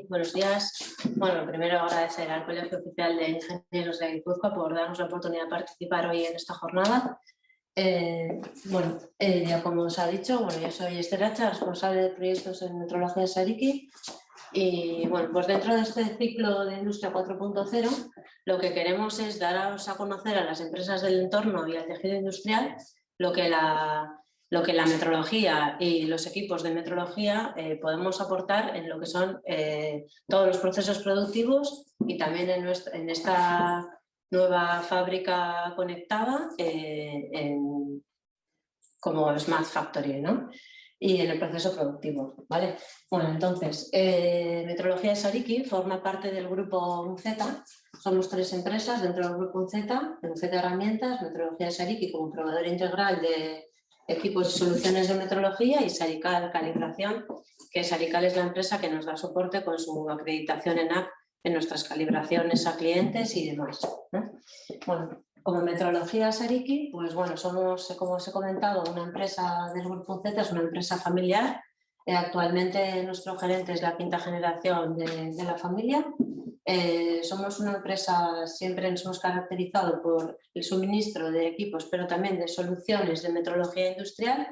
Buenos días. Bueno, primero agradecer al Colegio Oficial de Ingenieros de Guipúzcoa por darnos la oportunidad de participar hoy en esta jornada. Ya como os ha dicho, yo soy Esther Hacha, responsable de proyectos en Metrología Sariki. Y bueno, pues dentro de este ciclo de Industria 4.0, lo que queremos es daros a conocer a las empresas del entorno y al tejido industrial lo que la metrología y los equipos de metrología podemos aportar en lo que son todos los procesos productivos y también en esta nueva fábrica conectada como Smart Factory, ¿no? Y en el proceso productivo, ¿vale? Bueno, entonces, Metrología Sariki forma parte del grupo UNZ. Somos 3 empresas dentro del grupo UNZ Herramientas, Metrología Sariki como proveedor integral de equipos y soluciones de metrología, y Sarical Calibración, que Sarical es la empresa que nos da soporte con su acreditación ENAC en nuestras calibraciones a clientes y demás, ¿no? Bueno, como Metrología Sariki, pues bueno, somos, como os he comentado, una empresa del grupo Z, es una empresa familiar. Actualmente nuestro gerente es la 5ª generación de la familia. Somos una empresa, siempre nos hemos caracterizado por el suministro de equipos, pero también de soluciones de metrología industrial.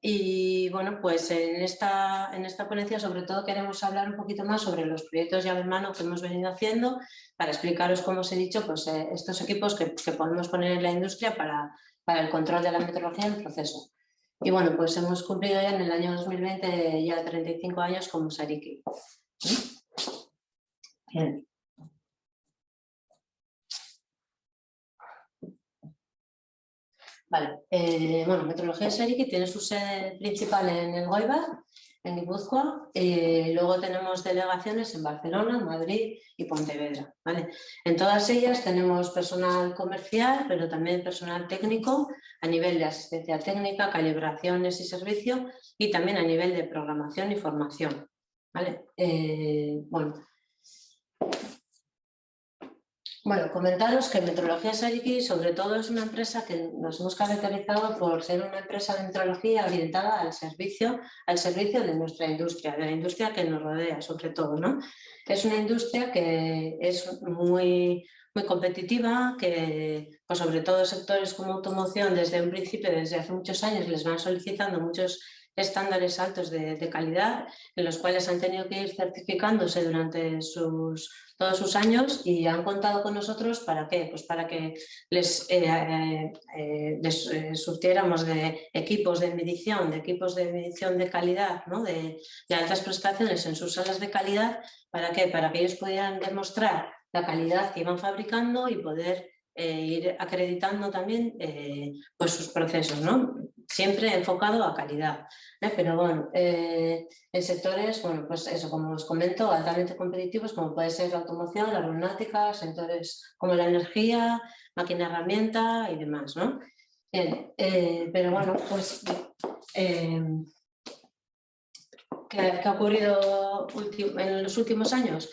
Y bueno, pues en esta ponencia sobre todo queremos hablar un poquito más sobre los proyectos llave en mano que hemos venido haciendo, para explicaros, como os he dicho, pues estos equipos que podemos poner en la industria para el control de la metrología en el proceso. Y bueno, pues hemos cumplido ya en el año 2020 ya 35 años como Sariki. Bien. Vale, bueno, Metrología Sariki tiene su sede principal en El Goibar, en Guipúzcoa. Luego tenemos delegaciones en Barcelona, Madrid y Pontevedra, ¿vale? En todas ellas tenemos personal comercial, pero también personal técnico a nivel de asistencia técnica, calibraciones y servicio, y también a nivel de programación y formación, ¿vale? Bueno, comentaros que Metrología Sariki sobre todo es una empresa que nos hemos caracterizado por ser una empresa de metrología orientada al servicio de nuestra industria, de la industria que nos rodea sobre todo, ¿no? Es una industria que es muy competitiva, que pues sobre todo sectores como automoción desde un principio, desde hace muchos años, les van solicitando muchos estándares altos de calidad, en los cuales han tenido que ir certificándose durante todos sus años, y han contado con nosotros ¿para qué? Pues para que les surtiéramos de equipos de medición de calidad, ¿no? de altas prestaciones en sus salas de calidad. ¿Para qué? Para que ellos pudieran demostrar la calidad que iban fabricando y poder ir acreditando también pues sus procesos, ¿no? Siempre enfocado a calidad, pero bueno, en sectores, bueno, pues eso, como os comento, altamente competitivos, como puede ser la automoción, la aeronáutica, sectores como la energía, máquina herramienta y demás, ¿no? Bien, pero bueno, pues ¿qué ha ocurrido en los últimos años?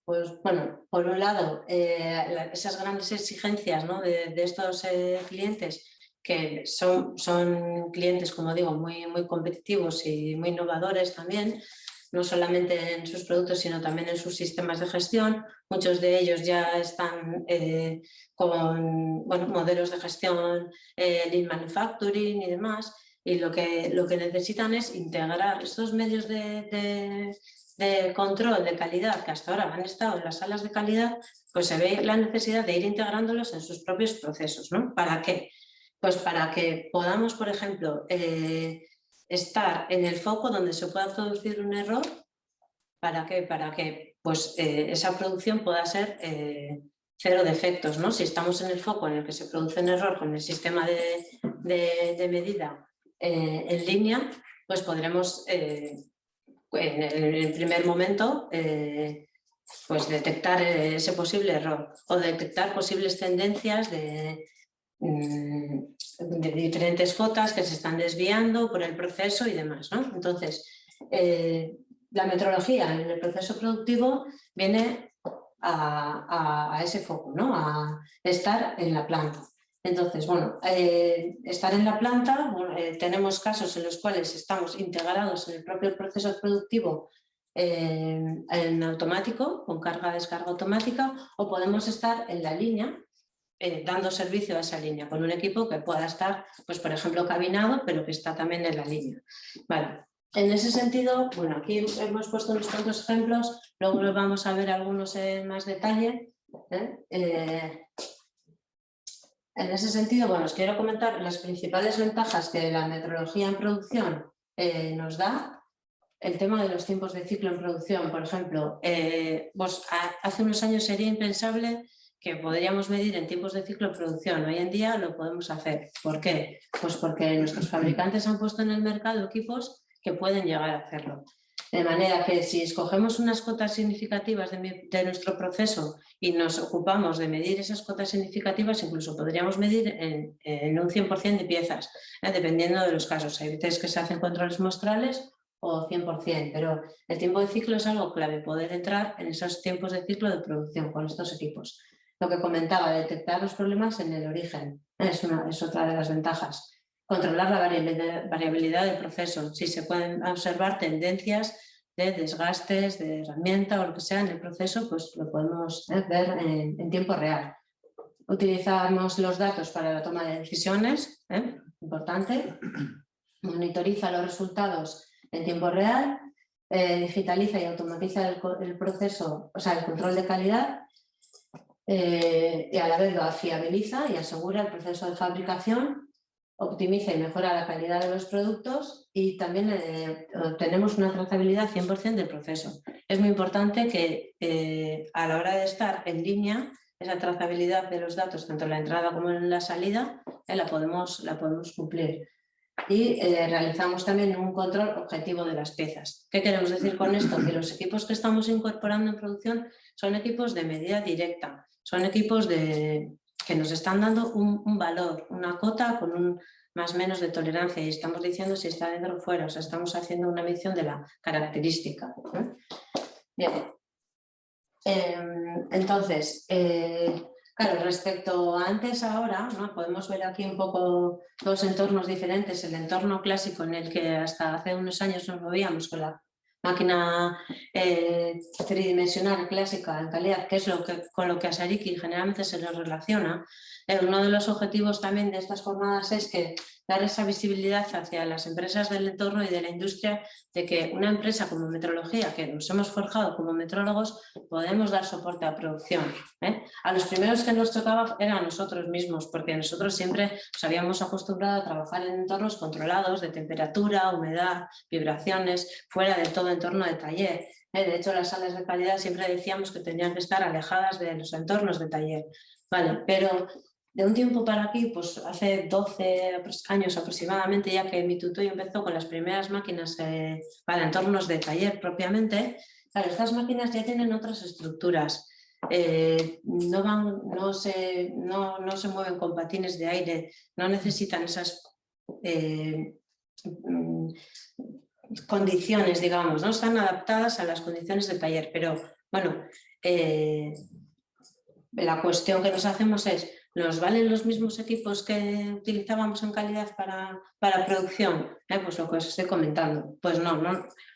Pues bueno, por un lado, esas grandes exigencias, ¿no? de estos clientes, que son clientes, como digo, muy competitivos y muy innovadores también, no solamente en sus productos, sino también en sus sistemas de gestión. Muchos de ellos ya están con modelos de gestión, Lean Manufacturing y demás, y lo que necesitan es integrar estos medios de control de calidad que hasta ahora han estado en las salas de calidad, pues se ve la necesidad de ir integrándolos en sus propios procesos, ¿no? ¿Para qué? Pues para que podamos, por ejemplo, estar en el foco donde se pueda producir un error. ¿Para qué? Para que pues, esa producción pueda ser cero defectos, ¿no? Si estamos en el foco en el que se produce un error con el sistema de medida en línea, pues podremos en el primer momento pues detectar ese posible error, o detectar posibles tendencias de diferentes cotas que se están desviando por el proceso y demás, ¿no? Entonces, la metrología en el proceso productivo viene a ese foco, ¿no? A estar en la planta. Entonces, bueno, estar en la planta, tenemos casos en los cuales estamos integrados en el propio proceso productivo en automático, con carga-descarga automática, o podemos estar en la línea, dando servicio a esa línea, con un equipo que pueda estar, pues por ejemplo, cabinado, pero que está también en la línea. Vale. En ese sentido, bueno, aquí hemos puesto unos cuantos ejemplos, luego los vamos a ver algunos en más detalle. En ese sentido, bueno, os quiero comentar las principales ventajas que la metrología en producción nos da. El tema de los tiempos de ciclo en producción, por ejemplo, hace unos años sería impensable que podríamos medir en tiempos de ciclo de producción. Hoy en día lo podemos hacer. ¿Por qué? Pues porque nuestros fabricantes han puesto en el mercado equipos que pueden llegar a hacerlo. De manera que si escogemos unas cotas significativas de nuestro proceso y nos ocupamos de medir esas cotas significativas, incluso podríamos medir en un 100% de piezas, dependiendo de los casos. Hay veces que se hacen controles muestrales o 100%, pero el tiempo de ciclo es algo clave, poder entrar en esos tiempos de ciclo de producción con estos equipos. Lo que comentaba, detectar los problemas en el origen, es otra de las ventajas. Controlar la variabilidad del proceso, si se pueden observar tendencias de desgastes, de herramienta o lo que sea en el proceso, pues lo podemos ver en tiempo real. Utilizamos los datos para la toma de decisiones, importante. Monitoriza los resultados en tiempo real, digitaliza y automatiza el proceso, o sea, el control de calidad, y a la vez lo fiabiliza y asegura el proceso de fabricación, optimiza y mejora la calidad de los productos y también obtenemos una trazabilidad 100% del proceso. Es muy importante que a la hora de estar en línea, esa trazabilidad de los datos, tanto en la entrada como en la salida, la podemos cumplir. Y realizamos también un control objetivo de las piezas. ¿Qué queremos decir con esto? Que los equipos que estamos incorporando en producción son equipos de medida directa, son equipos que nos están dando un valor, una cota con un más o menos de tolerancia y estamos diciendo si está dentro o fuera, o sea, estamos haciendo una medición de la característica. Bien. Entonces, claro, respecto a antes ahora, ¿no? Podemos ver aquí un poco dos entornos diferentes. El entorno clásico en el que hasta hace unos años nos movíamos con la máquina tridimensional clásica en calidad, que es con lo que a Sariki generalmente se lo relaciona. Uno de los objetivos también de estas jornadas es que dar esa visibilidad hacia las empresas del entorno y de la industria de que una empresa como Metrología, que nos hemos forjado como metrólogos, podemos dar soporte a producción. A los primeros que nos tocaba eran a nosotros mismos, porque nosotros siempre nos habíamos acostumbrado a trabajar en entornos controlados de temperatura, humedad, vibraciones, fuera de todo entorno de taller. De hecho, las salas de calidad siempre decíamos que tenían que estar alejadas de los entornos de taller. Vale, pero de un tiempo para aquí, pues hace 12 años aproximadamente, ya que mi tutor empezó con las primeras máquinas para entornos de taller propiamente, claro, estas máquinas ya tienen otras estructuras. No se mueven con patines de aire, no necesitan esas condiciones, digamos, no están adaptadas a las condiciones de taller, pero bueno, la cuestión que nos hacemos es: ¿nos valen los mismos equipos que utilizábamos en calidad para producción? Pues lo que os estoy comentando. Pues no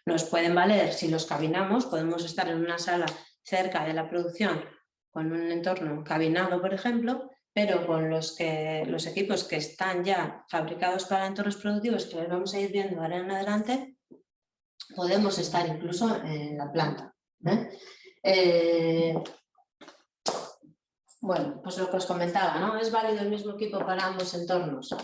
nos pueden valer si los cabinamos. Podemos estar en una sala cerca de la producción con un entorno cabinado, por ejemplo, pero con los equipos que están ya fabricados para entornos productivos, que los vamos a ir viendo ahora en adelante, podemos estar incluso en la planta. Bueno, pues lo que os comentaba, ¿no? ¿Es válido el mismo equipo para ambos entornos?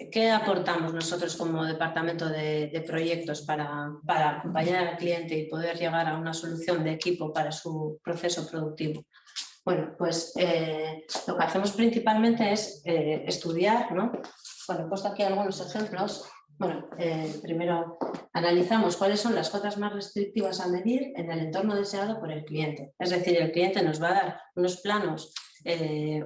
¿Qué aportamos nosotros como departamento de proyectos para acompañar al cliente y poder llegar a una solución de equipo para su proceso productivo? Bueno, pues lo que hacemos principalmente es estudiar, ¿no? Bueno, he puesto aquí algunos ejemplos. Bueno, primero analizamos cuáles son las cotas más restrictivas a medir en el entorno deseado por el cliente. Es decir, el cliente nos va a dar unos planos,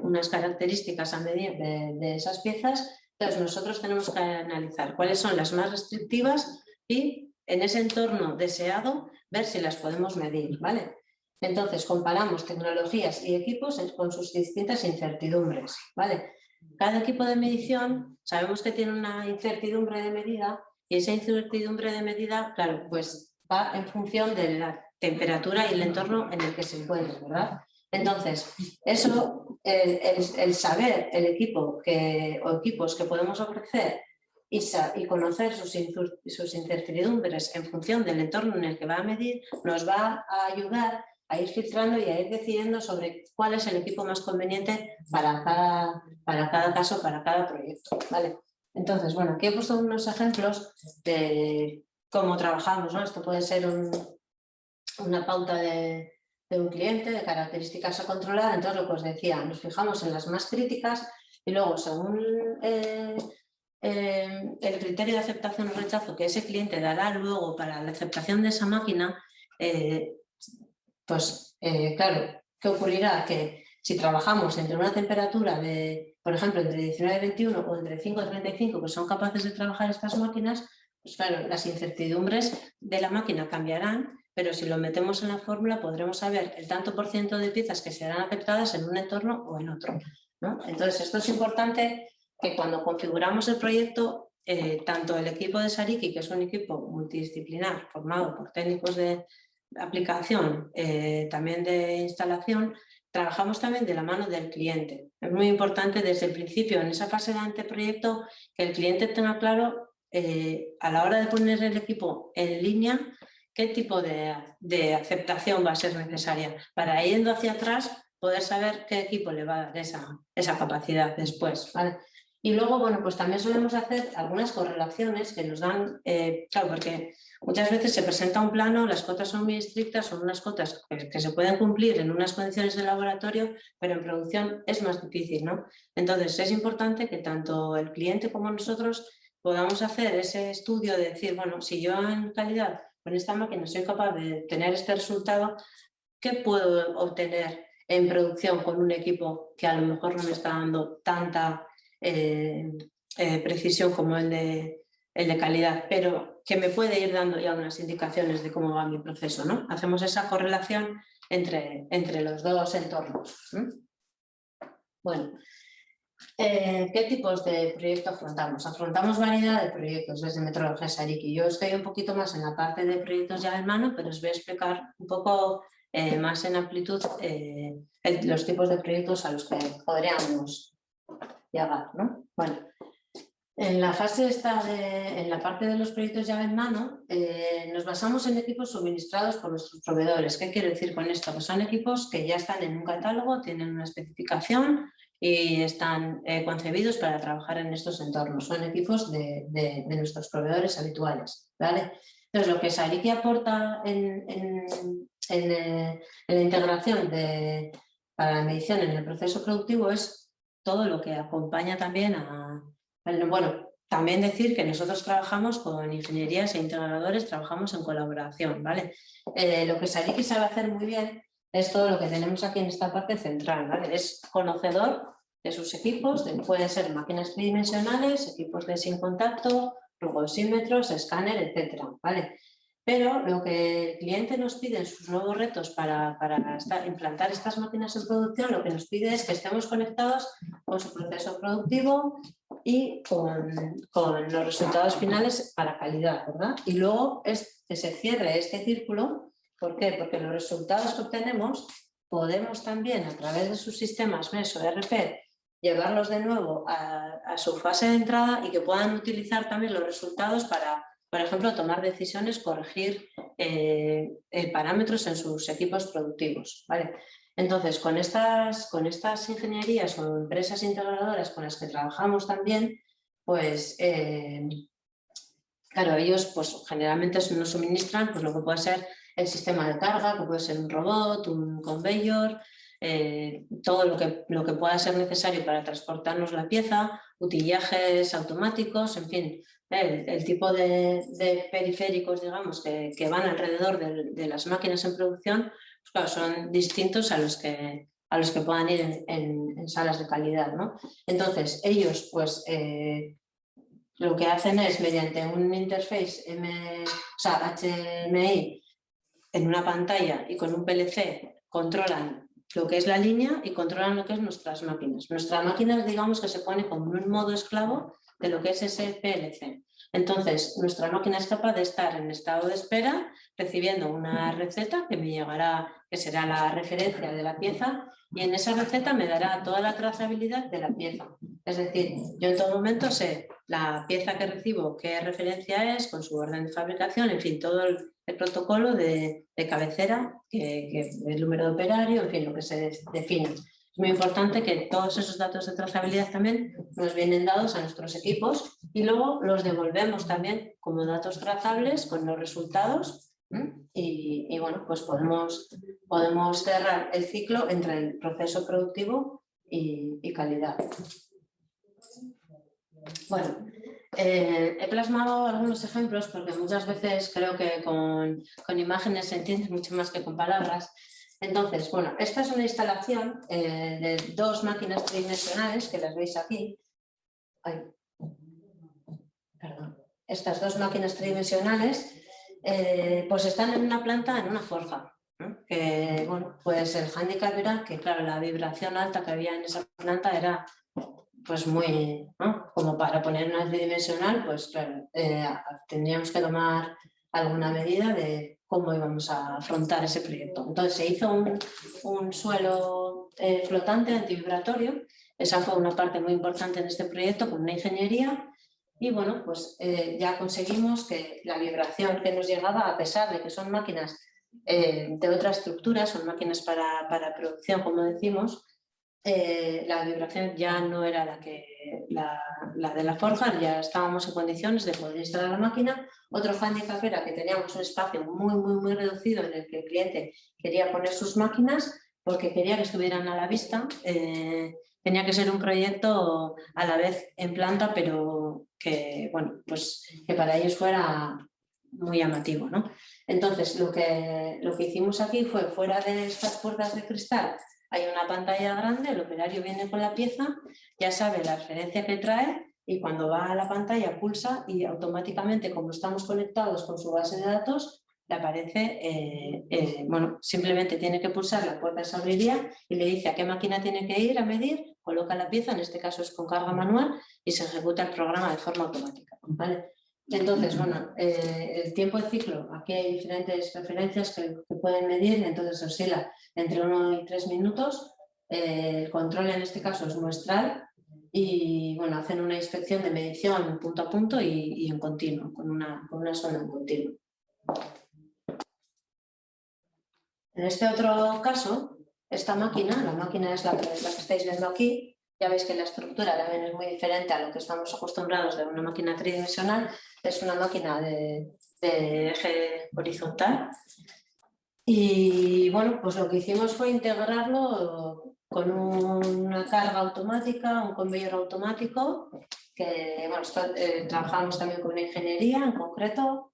unas características a medir de esas piezas. Entonces nosotros tenemos que analizar cuáles son las más restrictivas y en ese entorno deseado ver si las podemos medir, ¿vale? Entonces comparamos tecnologías y equipos con sus distintas incertidumbres, ¿vale? Cada equipo de medición sabemos que tiene una incertidumbre de medida y esa incertidumbre de medida, claro, pues va en función de la temperatura y el entorno en el que se encuentra, ¿verdad? Entonces, eso, el saber el equipo o equipos que podemos ofrecer y conocer sus incertidumbres en función del entorno en el que va a medir, nos va a ayudar a ir filtrando y a ir decidiendo sobre cuál es el equipo más conveniente para cada caso, para cada proyecto, ¿vale? Entonces, bueno, aquí he puesto unos ejemplos de cómo trabajamos, ¿no? Esto puede ser una pauta de un cliente, de características a controlar. Entonces, lo que os decía, nos fijamos en las más críticas y luego, según el criterio de aceptación o rechazo que ese cliente dará luego para la aceptación de esa máquina, claro, ¿qué ocurrirá? Que si trabajamos entre una temperatura de, por ejemplo, entre 19 y 21 o entre 5 y 35, que son capaces de trabajar estas máquinas, pues claro, las incertidumbres de la máquina cambiarán, pero si lo metemos en la fórmula podremos saber el tanto por ciento de piezas que serán aceptadas en un entorno o en otro, ¿no? Entonces, esto es importante, que cuando configuramos el proyecto, tanto el equipo de Sariki, que es un equipo multidisciplinar formado por técnicos de aplicación, también de instalación, trabajamos también de la mano del cliente. Es muy importante desde el principio, en esa fase de anteproyecto, que el cliente tenga claro a la hora de poner el equipo en línea qué tipo de aceptación va a ser necesaria, para yendo hacia atrás poder saber qué equipo le va a dar esa capacidad después, ¿vale? Y luego, bueno, pues también solemos hacer algunas correlaciones que nos dan, claro, porque muchas veces se presenta un plano, las cotas son muy estrictas, son unas cotas que se pueden cumplir en unas condiciones de laboratorio, pero en producción es más difícil, ¿no? Entonces es importante que tanto el cliente como nosotros podamos hacer ese estudio de decir, bueno, si yo en calidad con esta máquina soy capaz de tener este resultado, ¿qué puedo obtener en producción con un equipo que a lo mejor no me está dando tanta precisión como el de calidad, pero que me puede ir dando ya unas indicaciones de cómo va mi proceso, ¿no? Hacemos esa correlación entre los dos entornos. Bueno, ¿qué tipos de proyectos afrontamos? Afrontamos variedad de proyectos desde Metrología Sariki. Yo estoy un poquito más en la parte de proyectos ya en mano, pero os voy a explicar un poco más en amplitud los tipos de proyectos a los que podríamos llegar, ¿no? Bueno, en la fase en la parte de los proyectos llave en mano, nos basamos en equipos suministrados por nuestros proveedores. ¿Qué quiero decir con esto? Pues son equipos que ya están en un catálogo, tienen una especificación y están concebidos para trabajar en estos entornos. Son equipos de nuestros proveedores habituales, ¿vale? Entonces, lo que Sariki aporta en la integración para la medición en el proceso productivo es todo lo que acompaña también bueno, también decir que nosotros trabajamos con ingenierías e integradores, trabajamos en colaboración, ¿vale? Lo que Sariki sabe hacer muy bien es todo lo que tenemos aquí en esta parte central, ¿vale? Es conocedor de sus equipos, pueden ser máquinas tridimensionales, equipos de sin contacto, rugosímetros, escáner, etcétera, ¿vale? Pero lo que el cliente nos pide en sus nuevos retos para implantar estas máquinas en producción, lo que nos pide es que estemos conectados con su proceso productivo y con los resultados finales para calidad, ¿verdad? Y luego es que se cierre este círculo. ¿Por qué? Porque los resultados que obtenemos podemos también, a través de sus sistemas MES o ERP, llevarlos de nuevo a su fase de entrada y que puedan utilizar también los resultados para, por ejemplo, tomar decisiones, corregir parámetros en sus equipos productivos, ¿vale? Entonces, con estas ingenierías o empresas integradoras con las que trabajamos también, pues, claro, ellos pues, generalmente nos suministran pues, lo que puede ser el sistema de carga, que puede ser un robot, un conveyor, todo lo que pueda ser necesario para transportarnos la pieza, utillajes automáticos, en fin, el tipo de periféricos, digamos, que van alrededor de las máquinas en producción, pues claro, son distintos a los que puedan ir en salas de calidad, ¿no? Entonces, ellos, pues, lo que hacen es, mediante un interface HMI en una pantalla y con un PLC, controlan lo que es la línea y controlan lo que es nuestras máquinas. Nuestra máquina, digamos que se pone como en un modo esclavo de lo que es ese PLC. Entonces, nuestra máquina es capaz de estar en estado de espera, recibiendo una receta que me llegará, que será la referencia de la pieza, y en esa receta me dará toda la trazabilidad de la pieza. Es decir, yo en todo momento sé la pieza que recibo, qué referencia es, con su orden de fabricación, en fin, todo el protocolo de cabecera, el número de operario, en fin, lo que se define. Es muy importante que todos esos datos de trazabilidad también nos vienen dados a nuestros equipos y luego los devolvemos también como datos trazables con los resultados y bueno, pues podemos cerrar el ciclo entre el proceso productivo y calidad. Bueno, he plasmado algunos ejemplos porque muchas veces creo que con imágenes se entiende mucho más que con palabras. Entonces, bueno, esta es una instalación de 2 máquinas tridimensionales que las veis aquí. Ay, perdón. Estas 2 máquinas tridimensionales pues están en una planta, en una forja. Que, bueno, pues el hándicap era que, claro, la vibración alta que había en esa planta era pues muy, ¿no? Como para poner una tridimensional, pues claro, tendríamos que tomar alguna medida de cómo íbamos a afrontar ese proyecto. Entonces se hizo un suelo flotante antivibratorio, esa fue una parte muy importante en este proyecto con una ingeniería y bueno, pues ya conseguimos que la vibración que nos llegaba, a pesar de que son máquinas de otra estructura, son máquinas para producción, como decimos, la vibración ya no era la de la forja, ya estábamos en condiciones de poder instalar la máquina. Otro hándicap era que teníamos un espacio muy reducido en el que el cliente quería poner sus máquinas porque quería que estuvieran a la vista. Tenía que ser un proyecto a la vez en planta, pero que, bueno, pues que para ellos fuera muy llamativo, ¿no? Entonces, lo que hicimos aquí fue, fuera de estas puertas de cristal, hay una pantalla grande, el operario viene con la pieza, ya sabe la referencia que trae y cuando va a la pantalla pulsa y automáticamente, como estamos conectados con su base de datos, le aparece, bueno, simplemente tiene que pulsar, la puerta se abriría y le dice a qué máquina tiene que ir a medir, coloca la pieza, en este caso es con carga manual y se ejecuta el programa de forma automática, ¿vale? Entonces, bueno, el tiempo de ciclo, aquí hay diferentes referencias que pueden medir, entonces oscila entre 1 y 3 minutos, el control en este caso es muestral y bueno, hacen una inspección de medición punto a punto y en continuo, con una sonda en continuo. En este otro caso, esta máquina, la máquina es la que estáis viendo aquí, ya veis que la estructura también es muy diferente a lo que estamos acostumbrados de una máquina tridimensional, es una máquina de eje horizontal. Y bueno, pues lo que hicimos fue integrarlo con una carga automática, un conveyor automático, que bueno, trabajamos también con una ingeniería en concreto.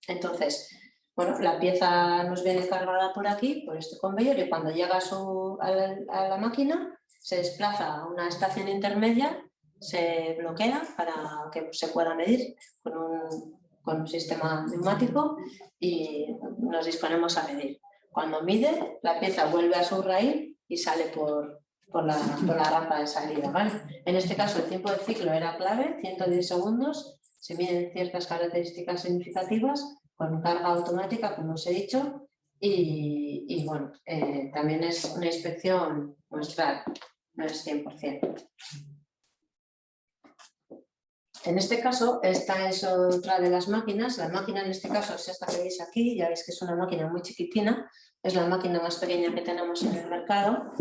Entonces, bueno, la pieza nos viene cargada por aquí, por este conveyor, y cuando llega a la máquina, se desplaza a una estación intermedia, se bloquea para que se pueda medir con un sistema neumático y nos disponemos a medir. Cuando mide, la pieza vuelve a su raíl y sale por la rampa de salida, ¿vale? En este caso el tiempo de ciclo era clave, 110 segundos, se miden ciertas características significativas con carga automática, como os he dicho, y bueno, también es una inspección muestral, no es 100%. En este caso, esta es otra de las máquinas. La máquina en este caso es esta que veis aquí, ya veis que es una máquina muy chiquitina, es la máquina más pequeña que tenemos en el mercado.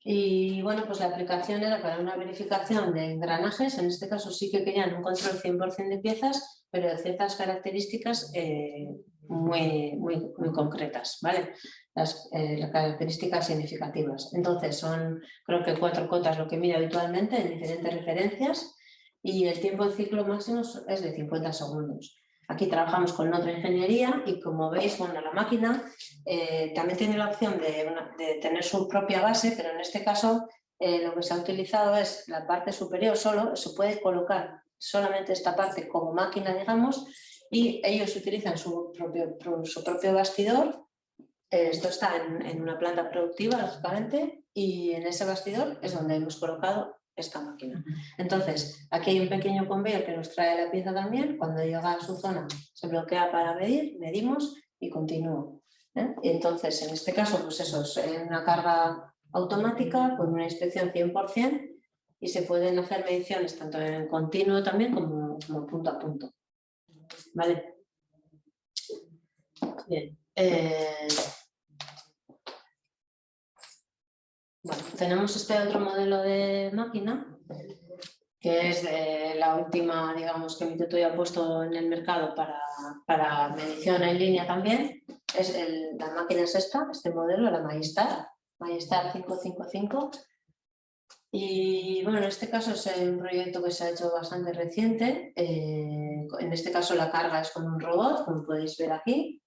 Y bueno, pues la aplicación era para una verificación de engranajes, en este caso sí que querían un control 100% de piezas, pero de ciertas características muy concretas, ¿vale? Las características significativas. Entonces son, creo que 4 cotas lo que mide habitualmente en diferentes referencias. Y el tiempo de ciclo máximo es de 50 segundos. Aquí trabajamos con otra ingeniería y como veis, bueno, la máquina también tiene la opción de tener su propia base, pero en este caso lo que se ha utilizado es la parte superior solo, se puede colocar solamente esta parte como máquina, digamos, y ellos utilizan su propio bastidor. Esto está en una planta productiva, lógicamente, y en ese bastidor es donde hemos colocado esta máquina. Entonces, aquí hay un pequeño conveyor que nos trae la pieza también. Cuando llega a su zona se bloquea para medir, medimos y continúo. Y entonces, en este caso, pues eso es una carga automática con una inspección 100% y se pueden hacer mediciones tanto en continuo también como punto a punto. ¿Vale? Bien. Bueno, tenemos este otro modelo de máquina que es la última, digamos, que mi tutor ha puesto en el mercado para medición en línea también. La máquina es este modelo, la Magistar 555. Y bueno, en este caso es un proyecto que se ha hecho bastante reciente. En este caso la carga es con un robot, como podéis ver aquí.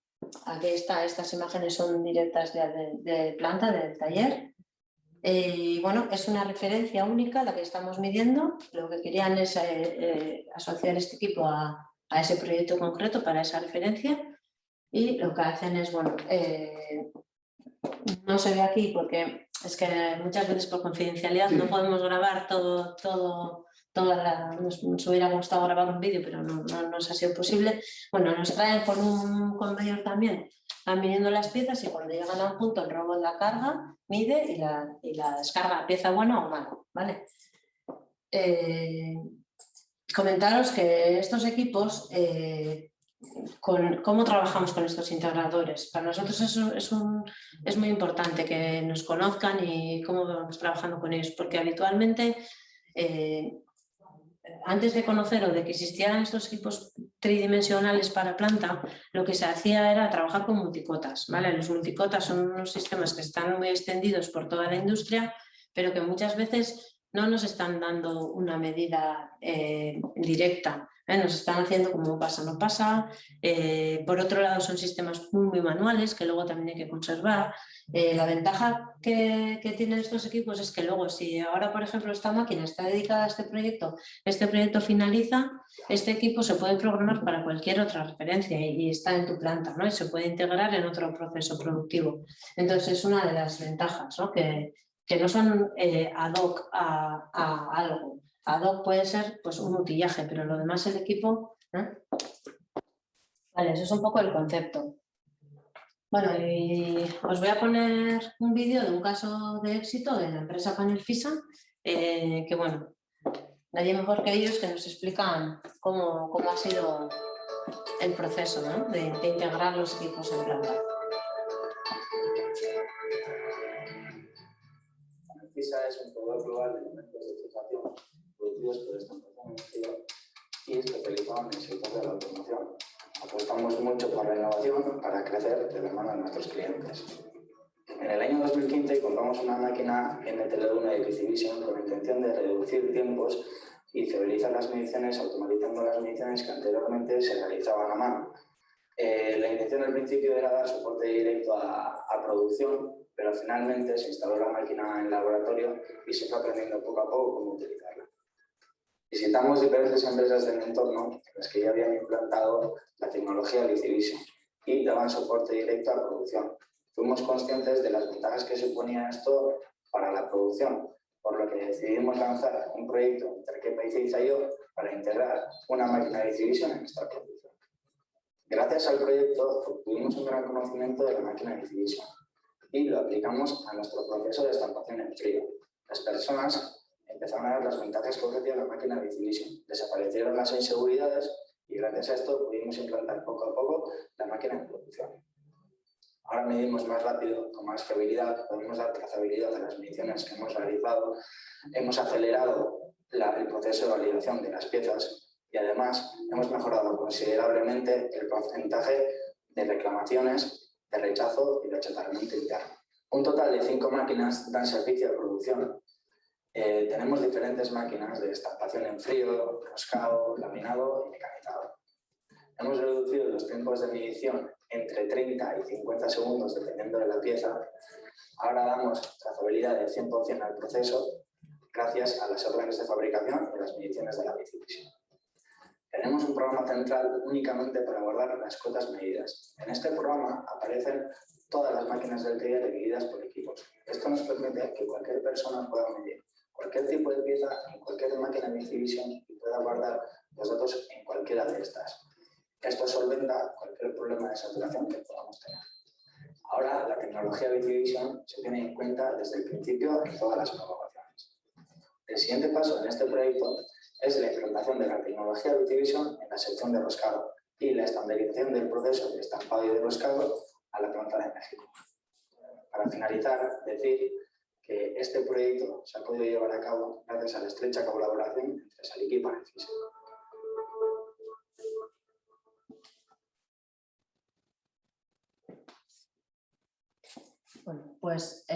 Aquí está, estas imágenes son directas de planta, del taller. Y bueno, es una referencia única la que estamos midiendo. Lo que querían es asociar este equipo a ese proyecto concreto para esa referencia. Y lo que hacen es, bueno, no se ve aquí porque es que muchas veces por confidencialidad no podemos grabar nos hubiera gustado grabar un vídeo, pero no nos ha sido posible. Bueno, nos traen por un conveyor también, van viniendo las piezas y cuando llegan a un punto el robot la carga, mide y la descarga, pieza buena o mala, ¿vale? Comentaros que estos equipos, ¿cómo trabajamos con estos integradores? Para nosotros es muy importante que nos conozcan y cómo vamos trabajando con ellos, porque habitualmente antes de conocer o de que existieran estos equipos tridimensionales para planta, lo que se hacía era trabajar con multicotas, ¿vale? Los multicotas son unos sistemas que están muy extendidos por toda la industria, pero que muchas veces no nos están dando una medida directa, nos están haciendo como pasa, no pasa. Por otro lado son sistemas muy manuales que luego también hay que conservar. La ventaja que tienen estos equipos es que luego, si ahora por ejemplo esta máquina está dedicada a este proyecto finaliza, este equipo se puede programar para cualquier otra referencia y está en tu planta, ¿no? Y se puede integrar en otro proceso productivo. Entonces es una de las ventajas, ¿no? Que no son ad hoc a algo. Ad hoc puede ser pues, un utillaje, pero lo demás el equipo... Vale, eso es un poco el concepto. Bueno, y os voy a poner un vídeo de un caso de éxito de la empresa Panel Fisa, que bueno, nadie mejor que ellos que nos explican cómo ha sido el proceso, ¿no? de integrar los equipos en planta. Panel Fisa es un proveedor global de elementos de fijación producidos por estampación en frío y especializado en el sector de la automoción. Apostamos mucho por la innovación para crecer de la mano de nuestros clientes. En el año 2015 compramos una máquina NTL1 de Equivision con la intención de reducir tiempos y fidelizar las mediciones, automatizando las mediciones que anteriormente se realizaban a mano. La intención al principio era dar soporte directo a producción, pero finalmente se instaló la máquina en laboratorio y se fue aprendiendo poco a poco cómo utilizarla. Visitamos diferentes empresas del entorno, las que ya habían implantado la tecnología Equivision y daban soporte directo a producción. Fuimos conscientes de las ventajas que suponía esto para la producción, por lo que decidimos lanzar un proyecto entre Kepa y yo para integrar una máquina de Equivision en nuestra producción. Gracias al proyecto obtuvimos un gran conocimiento de la máquina de Equivision y lo aplicamos a nuestro proceso de estampación en frío. Las personas empezaron a ver las ventajas que ofrecía la máquina de Equivision, desaparecieron las inseguridades y gracias a esto pudimos implantar poco a poco la máquina en producción. Ahora medimos más rápido, con más fiabilidad, podemos dar trazabilidad a las mediciones que hemos realizado, hemos acelerado el proceso de validación de las piezas y además hemos mejorado considerablemente el porcentaje de reclamaciones, de rechazo y de achatarramiento interno. Un total de 5 máquinas dan servicio de producción. Tenemos diferentes máquinas de estampación en frío, roscado, laminado y mecanizado. Hemos reducido los tiempos de medición entre 30 y 50 segundos dependiendo de la pieza. Ahora damos trazabilidad del 100% al proceso gracias a las órdenes de fabricación y las mediciones de la Equivision. Tenemos un programa central únicamente para guardar las cotas medidas. En este programa aparecen todas las máquinas del taller divididas por equipos. Esto nos permite que cualquier persona pueda medir cualquier tipo de pieza, en cualquier máquina de Visivision y pueda guardar los datos en cualquiera de estas. Esto solventa cualquier problema de saturación que podamos tener. Ahora, la tecnología Visivision se tiene en cuenta desde el principio en todas las homologaciones. El siguiente paso en este proyecto es la implantación de la tecnología Visivision en la sección de roscado y la estandarización del proceso de estampado y de roscado a la planta de México. Para finalizar, decir que este proyecto se ha podido llevar a cabo gracias a la estrecha colaboración entre Salic y Panelfisa. Bueno, pues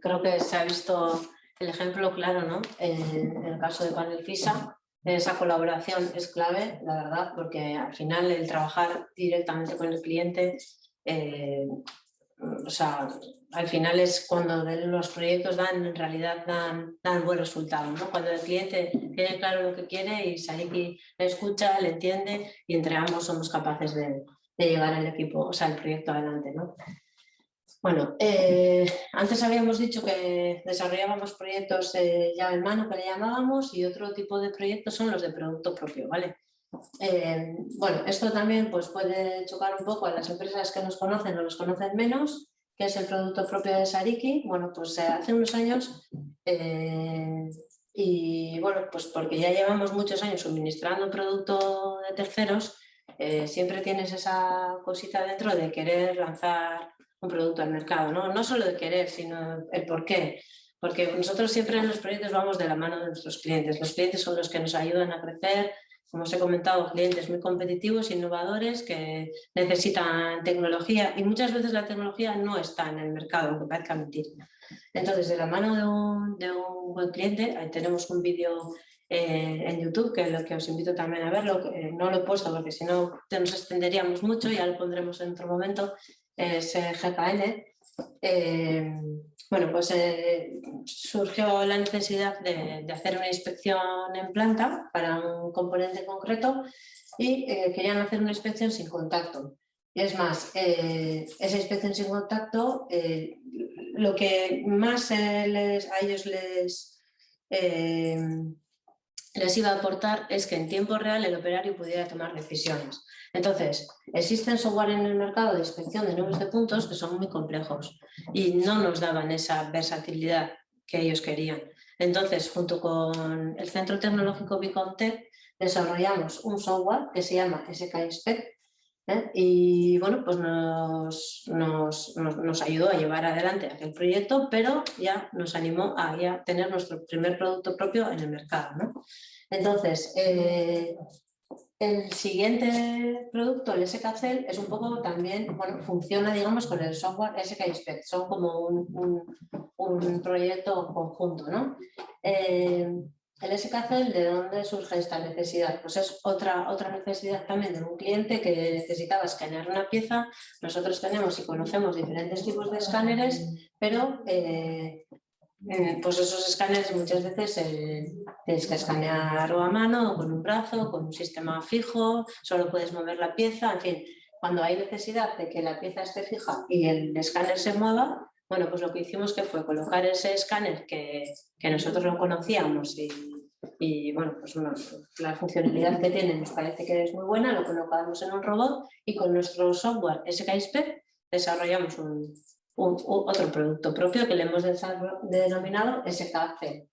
creo que se ha visto el ejemplo claro, ¿no? En el caso de Panelfisa, esa colaboración es clave, la verdad, porque al final el trabajar directamente con el cliente, o sea, al final es cuando los proyectos en realidad dan buen resultado, ¿no? Cuando el cliente tiene claro lo que quiere y Salic le escucha, le entiende y entre ambos somos capaces de llevar el equipo, o sea, el proyecto adelante, ¿no? Bueno, antes habíamos dicho que desarrollábamos proyectos ya en mano, que le llamábamos, y otro tipo de proyectos son los de producto propio, ¿vale? Bueno, esto también pues, puede chocar un poco a las empresas que nos conocen o nos conocen menos, que es el producto propio de Sariki. Bueno, pues hace unos años, y bueno, pues porque ya llevamos muchos años suministrando producto de terceros, siempre tienes esa cosita dentro de querer lanzar un producto al mercado, ¿no? No solo de querer, sino el por qué. Porque nosotros siempre en los proyectos vamos de la mano de nuestros clientes. Los clientes son los que nos ayudan a crecer. Como os he comentado, clientes muy competitivos, innovadores, que necesitan tecnología y muchas veces la tecnología no está en el mercado, aunque parezca mentir. Entonces, de la mano de un buen cliente, ahí tenemos un vídeo en YouTube, que os invito también a verlo, que no lo he puesto porque si no nos extenderíamos mucho, ya lo pondremos en otro momento, es GKN. Bueno, pues surgió la necesidad de hacer una inspección en planta para un componente concreto y querían hacer una inspección sin contacto. Y es más, esa inspección sin contacto, lo que más a ellos les iba a aportar es que en tiempo real el operario pudiera tomar decisiones. Entonces, existen software en el mercado de inspección de nubes de puntos que son muy complejos y no nos daban esa versatilidad que ellos querían. Entonces, junto con el Centro Tecnológico Bicontec, desarrollamos un software que se llama SK Inspect, y bueno, pues nos ayudó a llevar adelante aquel proyecto, pero ya nos animó a ya tener nuestro primer producto propio en el mercado, ¿no? Entonces, el siguiente producto, el SKCell, es un poco también, bueno, funciona, digamos, con el software SK Inspect, son como un proyecto conjunto, ¿no? El SKCell, ¿de dónde surge esta necesidad? Pues es otra necesidad también de un cliente que necesitaba escanear una pieza. Nosotros tenemos y conocemos diferentes tipos de escáneres, pero pues esos escáneres muchas veces tienes que escanearlo a mano o con un brazo, con un sistema fijo, solo puedes mover la pieza, en fin, cuando hay necesidad de que la pieza esté fija y el escáner se mueva, bueno, pues lo que hicimos que fue colocar ese escáner que nosotros lo conocíamos y bueno, pues la funcionalidad que tiene nos parece que es muy buena, lo colocamos en un robot y con nuestro software SK Inspect desarrollamos otro producto propio que le hemos denominado SKC.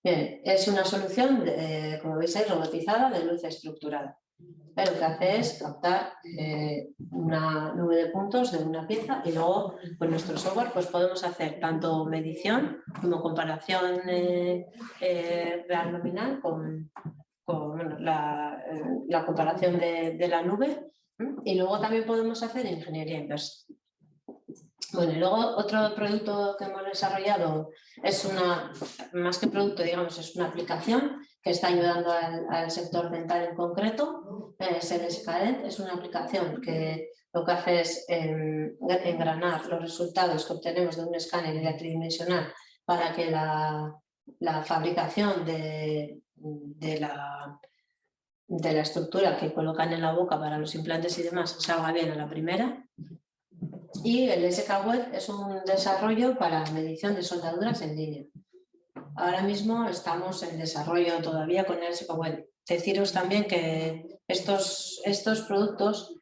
Bien, es una solución, como veis ahí, robotizada de luz estructurada. Lo que hace es captar una nube de puntos de una pieza y luego con nuestro software pues podemos hacer tanto medición como comparación real nominal con bueno, la comparación de la nube, y luego también podemos hacer ingeniería inversa. Bueno, y luego otro producto que hemos desarrollado es más que producto, digamos, es una aplicación que está ayudando al sector dental en concreto. Es el SKDent, es una aplicación que lo que hace es engranar los resultados que obtenemos de un escáner tridimensional para que la fabricación de la estructura que colocan en la boca para los implantes y demás salga bien a la primera. Y el SK Web es un desarrollo para medición de soldaduras en línea. ahora mismo estamos en desarrollo todavía con el SQL. Deciros también que estos productos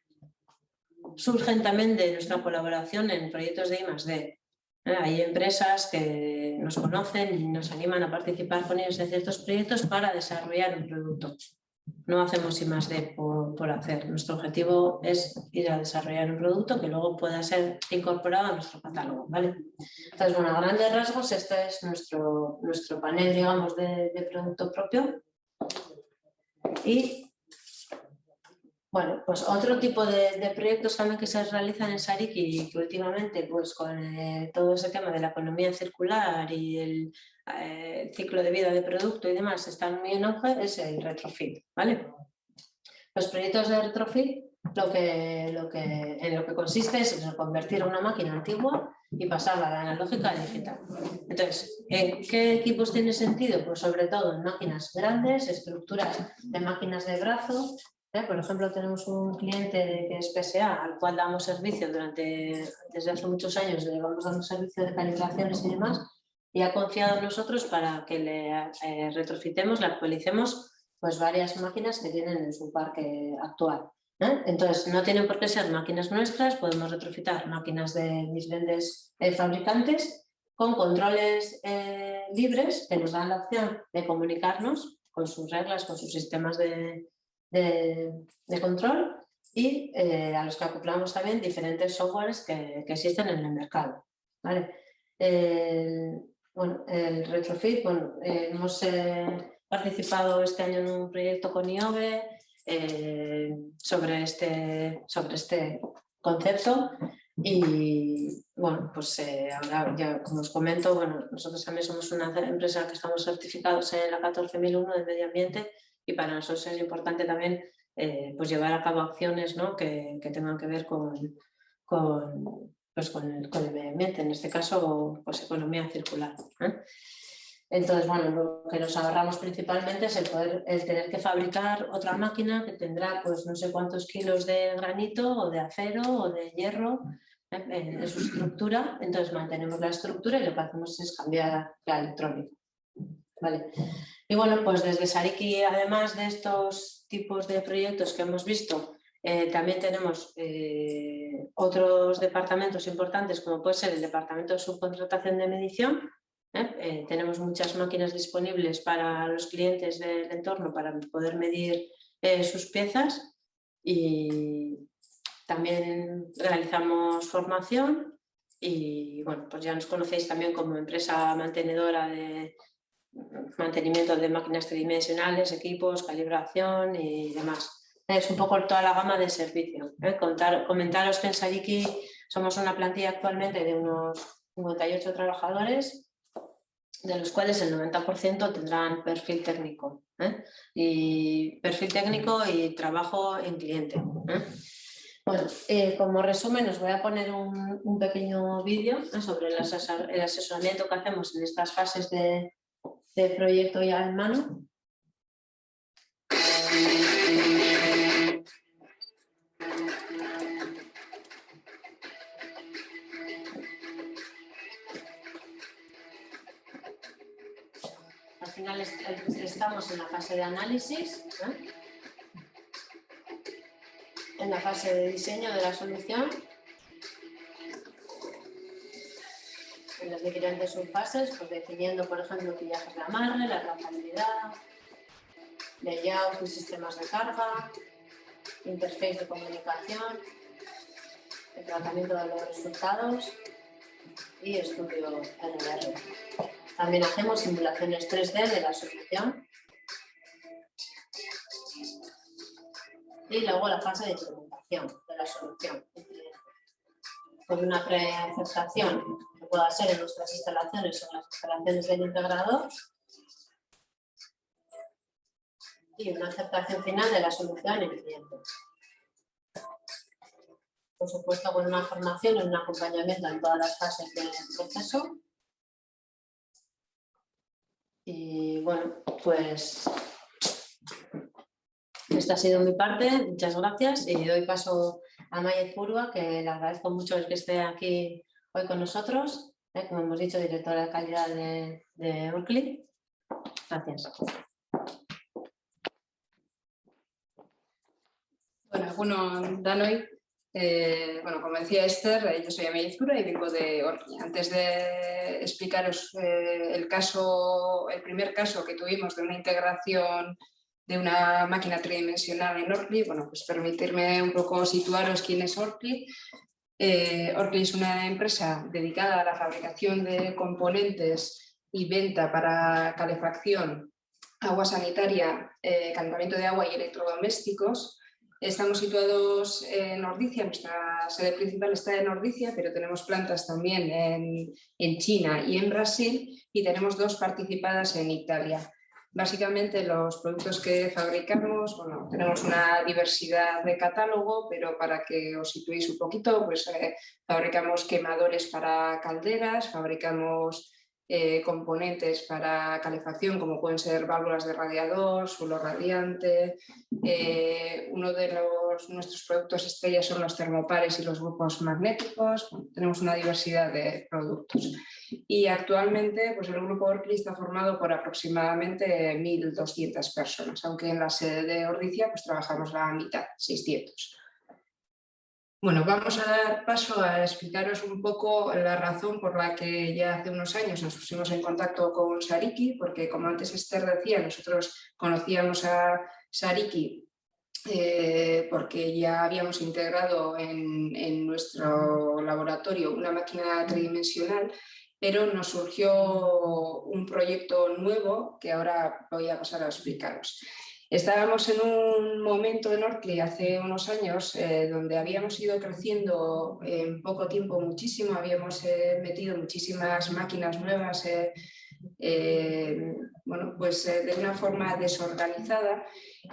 surgen también de nuestra colaboración en proyectos de I+D. Hay empresas que nos conocen y nos animan a participar con ellos en ciertos proyectos para desarrollar un producto. No hacemos I+D por hacer. Nuestro objetivo es ir a desarrollar un producto que luego pueda ser incorporado a nuestro catálogo, ¿vale? Entonces, bueno, a grandes rasgos, este es nuestro panel, digamos, de producto propio. Y bueno, pues otro tipo de proyectos también que se realizan en Sariki y que últimamente, pues con todo ese tema de la economía circular y el ciclo de vida de producto y demás están muy en auge, es el retrofit, ¿vale? Los proyectos de retrofit en lo que consiste es convertir una máquina antigua y pasarla de analógica a digital. Entonces, ¿en qué equipos tiene sentido? Pues sobre todo en máquinas grandes, estructuras de máquinas de brazo. Por ejemplo, tenemos un cliente que es PSA, al cual damos servicio desde hace muchos años, le vamos dando servicio de calibraciones y demás, y ha confiado en nosotros para que le retrofitemos, le actualicemos pues varias máquinas que tienen en su parque actual. Entonces, no tienen por qué ser máquinas nuestras, podemos retrofitar máquinas de diferentes fabricantes con controles libres que nos dan la opción de comunicarnos con sus reglas, con sus sistemas de control y a los que acoplamos también diferentes softwares que existen en el mercado, ¿vale? Bueno, el retrofit, bueno, hemos participado este año en un proyecto con IOBE sobre este concepto y bueno, pues ahora ya como os comento, bueno, nosotros también somos una empresa que estamos certificados en la 14001 de medio ambiente y para nosotros es importante también pues llevar a cabo acciones, ¿no? que tengan que ver con el medio ambiente, en este caso pues economía circular. Entonces, bueno, lo que nos ahorramos principalmente es el tener que fabricar otra máquina que tendrá pues no sé cuántos kilos de granito o de acero o de hierro en su estructura. Entonces mantenemos la estructura y lo que hacemos es cambiar la electrónica. Vale. Y bueno, pues desde Sariki, además de estos tipos de proyectos que hemos visto, también tenemos otros departamentos importantes, como puede ser el departamento de subcontratación de medición. Tenemos muchas máquinas disponibles para los clientes del entorno para poder medir sus piezas y también realizamos formación y bueno, pues ya nos conocéis también como empresa mantenedora de mantenimiento de máquinas tridimensionales, equipos, calibración y demás. Es un poco toda la gama de servicio. Comentaros que en Sariki somos una plantilla actualmente de unos 58 trabajadores, de los cuales el 90% tendrán perfil técnico. Y perfil técnico y trabajo en cliente. Bueno, como resumen os voy a poner un pequeño vídeo sobre el asesoramiento que hacemos en estas fases de proyecto ya en mano. Al final estamos en la fase de análisis, en la fase de diseño de la solución, en las diferentes subfases, pues definiendo, por ejemplo, pillajes de amarre, la trazabilidad, layout y sistemas de carga, interface de comunicación, el tratamiento de los resultados y estudio RR. También hacemos simulaciones 3D de la solución y luego la fase de implementación de la solución. Con una preaceptación que pueda ser en nuestras instalaciones o en las instalaciones del integrador y una aceptación final de la solución en el cliente. Por supuesto, con una formación y un acompañamiento en todas las fases del proceso. Y bueno, pues esta ha sido mi parte. Muchas gracias y doy paso a Mayet Purua, que le agradezco mucho el que esté aquí hoy con nosotros, como hemos dicho, directora de calidad de Berkeley. Gracias. Bueno, Danoi, como decía Esther, yo soy Amelia Izura y vengo de Orkney. Antes de explicaros el primer caso que tuvimos de una integración de una máquina tridimensional en Orkney, pues permitirme un poco situaros quién es Orkney. Orkney es una empresa dedicada a la fabricación de componentes y venta para calefacción, agua sanitaria, calentamiento de agua y electrodomésticos. Estamos situados en Ordicia, nuestra sede principal está en Ordicia, pero tenemos plantas también en China y en Brasil y tenemos 2 participadas en Italia. Básicamente los productos que fabricamos, tenemos una diversidad de catálogo, pero para que os situéis un poquito, fabricamos quemadores para calderas, fabricamos componentes para calefacción como pueden ser válvulas de radiador, suelo radiante. Uno de nuestros productos estrellas son los termopares y los grupos magnéticos. Tenemos una diversidad de productos. Y actualmente el grupo Orkney está formado por aproximadamente 1.200 personas, aunque en la sede de Ordicia trabajamos la mitad, 600. Vamos a dar paso a explicaros un poco la razón por la que ya hace unos años nos pusimos en contacto con Sariki, porque como antes Esther decía, nosotros conocíamos a Sariki porque ya habíamos integrado en nuestro laboratorio una máquina tridimensional, pero nos surgió un proyecto nuevo que ahora voy a pasar a explicaros. Estábamos en un momento en Orkney hace unos años donde habíamos ido creciendo en poco tiempo muchísimo, habíamos metido muchísimas máquinas nuevas, de una forma desorganizada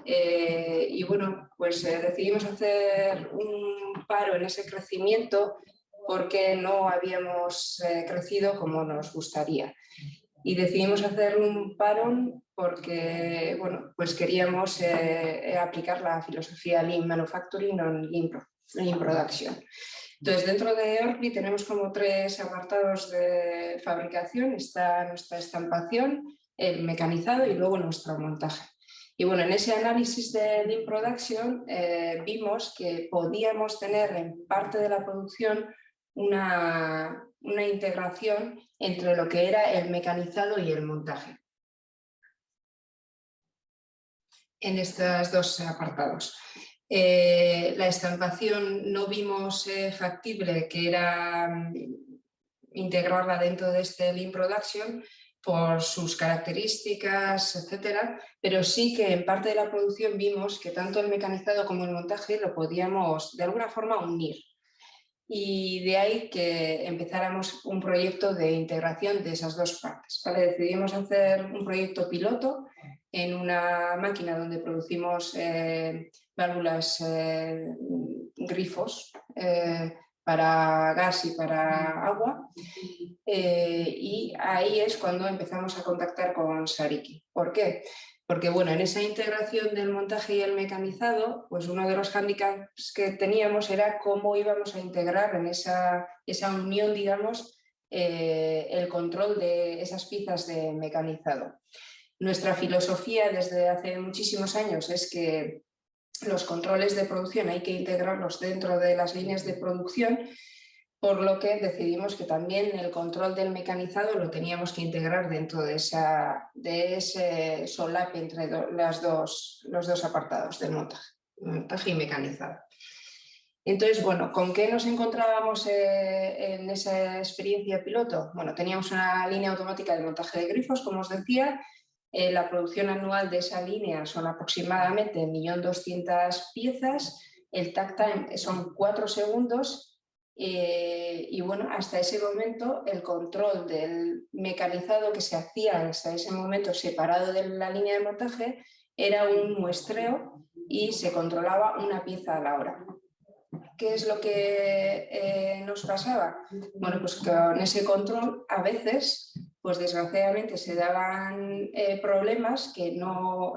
y decidimos hacer un paro en ese crecimiento porque no habíamos crecido como nos gustaría. Y decidimos hacer un parón porque queríamos aplicar la filosofía Lean Manufacturing o Lean Production. Entonces, dentro de Orkney tenemos como 3 apartados de fabricación. Está nuestra estampación, el mecanizado y luego nuestro montaje. Y en ese análisis de Lean Production vimos que podíamos tener en parte de la producción una integración entre lo que era el mecanizado y el montaje en estos 2 apartados. La estampación no vimos factible, que era integrarla dentro de este Lean Production por sus características, etcétera, pero sí que en parte de la producción vimos que tanto el mecanizado como el montaje lo podíamos de alguna forma unir. Y de ahí que empezáramos un proyecto de integración de esas 2 partes. Decidimos hacer un proyecto piloto en una máquina donde producimos válvulas, grifos para gas y para agua. Y ahí es cuando empezamos a contactar con Sariki. ¿Por qué? Porque en esa integración del montaje y el mecanizado, uno de los hándicaps que teníamos era cómo íbamos a integrar en esa unión, digamos, el control de esas piezas de mecanizado. Nuestra filosofía desde hace muchísimos años es que los controles de producción hay que integrarlos dentro de las líneas de producción, por lo que decidimos que también el control del mecanizado lo teníamos que integrar dentro de ese solape entre los dos apartados del montaje y mecanizado. Entonces, ¿con qué nos encontrábamos en esa experiencia piloto? Teníamos una línea automática de montaje de grifos, como os decía. La producción anual de esa línea son aproximadamente 1.200.000 piezas. El takt time son 4 segundos. Y hasta ese momento el control del mecanizado que se hacía hasta ese momento separado de la línea de montaje era un muestreo y se controlaba una pieza a la hora. ¿Qué es lo que nos pasaba? Con ese control a veces, desgraciadamente se daban problemas que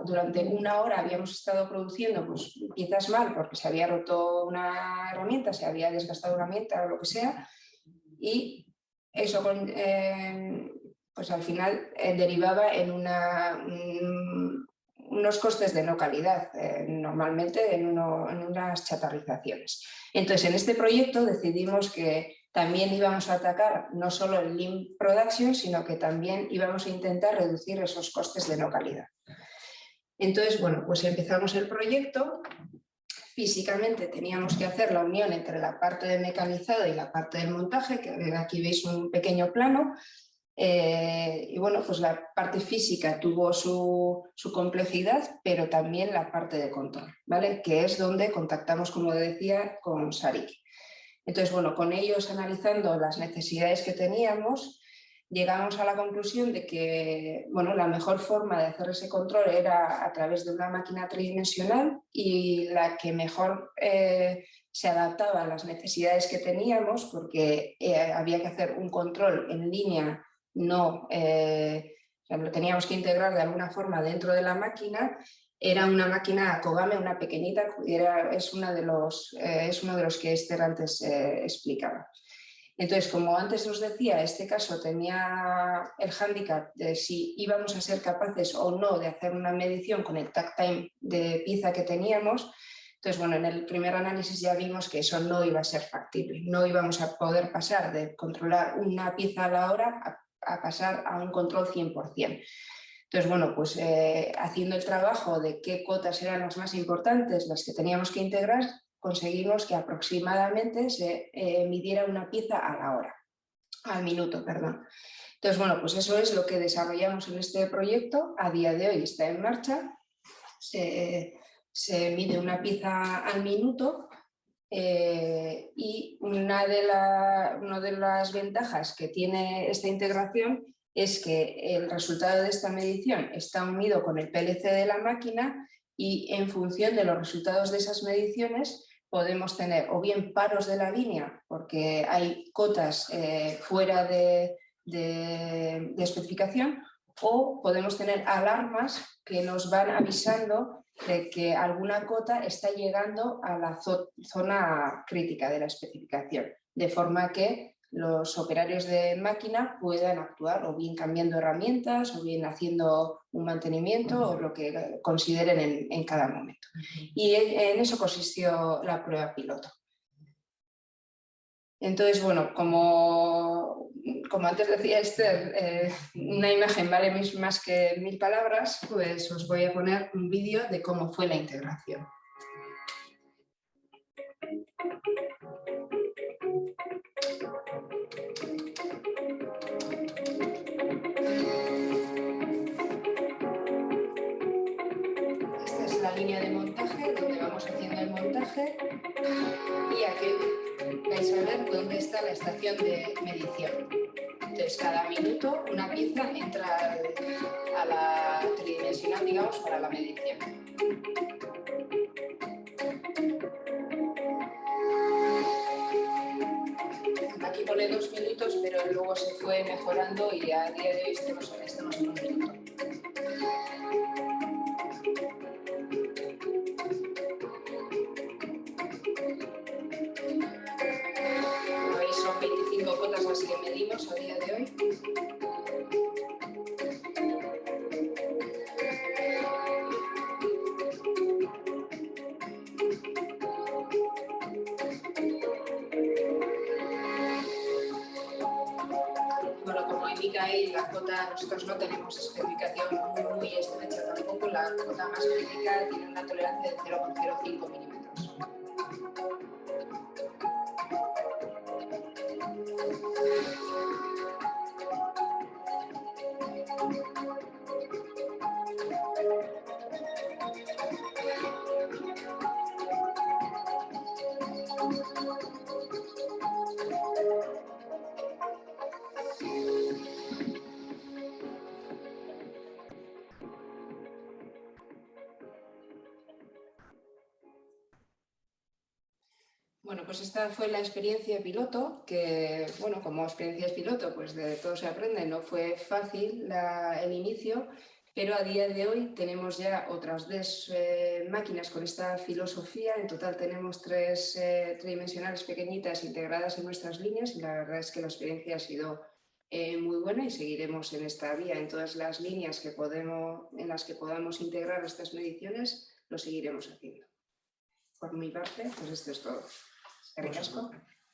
durante una hora habíamos estado produciendo piezas mal porque se había roto una herramienta, se había desgastado una herramienta o lo que sea, y eso pues al final derivaba en unos costes de no calidad, normalmente en unas chatarrizaciones. Entonces, en este proyecto decidimos que también íbamos a atacar no solo el Lean Production, sino que también íbamos a intentar reducir esos costes de no calidad. Entonces, bueno, pues empezamos el proyecto. Físicamente teníamos que hacer la unión entre la parte de mecanizado y la parte del montaje, que aquí veis un pequeño plano. Y bueno, pues la parte física tuvo su complejidad, pero también la parte de control, ¿vale? Que es donde contactamos, como decía, con Sarik. Entonces, bueno, con ellos analizando las necesidades que teníamos, llegamos a la conclusión de que, bueno, la mejor forma de hacer ese control era a través de una máquina tridimensional y la que mejor se adaptaba a las necesidades que teníamos, porque había que hacer un control en línea, no lo teníamos que integrar de alguna forma dentro de la máquina. Era una máquina Kogame, una pequeñita, es uno de los que Esther antes explicaba. Entonces, como antes os decía, este caso tenía el hándicap de si íbamos a ser capaces o no de hacer una medición con el takt time de pieza que teníamos. Entonces, bueno, en el primer análisis ya vimos que eso no iba a ser factible. No íbamos a poder pasar de controlar una pieza a la hora a pasar a un control 100%. Entonces, bueno, pues haciendo el trabajo de qué cotas eran las más importantes, las que teníamos que integrar, conseguimos que aproximadamente se midiera una pieza a la hora, al minuto, perdón. Entonces, bueno, pues eso es lo que desarrollamos en este proyecto. A día de hoy está en marcha. Se mide una pieza al minuto. Y una de las ventajas que tiene esta integración es que el resultado de esta medición está unido con el PLC de la máquina y en función de los resultados de esas mediciones podemos tener o bien paros de la línea porque hay cotas fuera de especificación, o podemos tener alarmas que nos van avisando de que alguna cota está llegando a la zona crítica de la especificación, de forma que los operarios de máquina puedan actuar o bien cambiando herramientas o bien haciendo un mantenimiento o lo que consideren en cada momento. Y en eso consistió la prueba piloto. Entonces, bueno, como antes decía Esther, una imagen vale más que 1000 palabras, pues os voy a poner un vídeo de cómo fue la integración. Esta es la línea de montaje, donde vamos haciendo el montaje, y aquí vais a ver dónde está la estación de medición. Entonces, cada minuto una pieza entra a la tridimensional, digamos, para la medición. Aquí pone 2 minutos, pero luego se fue mejorando y a día de hoy estamos en 1 minuto. Como veis, son 25 cotas las que medimos a día de hoy. Bueno, como indica ahí, la cota, nosotros no tenemos especificación muy estrecha tampoco. La cota más crítica tiene una tolerancia de 0,05 milímetros. Bueno, pues esta fue la experiencia piloto, que, bueno, como experiencias piloto, pues de todo se aprende. No fue fácil el inicio, pero a día de hoy tenemos ya otras 2 máquinas con esta filosofía. En total tenemos 3 tridimensionales pequeñitas integradas en nuestras líneas y la verdad es que la experiencia ha sido muy buena y seguiremos en esta vía. En todas las líneas en las que podamos integrar estas mediciones, lo seguiremos haciendo. Por mi parte, pues esto es todo. Eskerrik asko.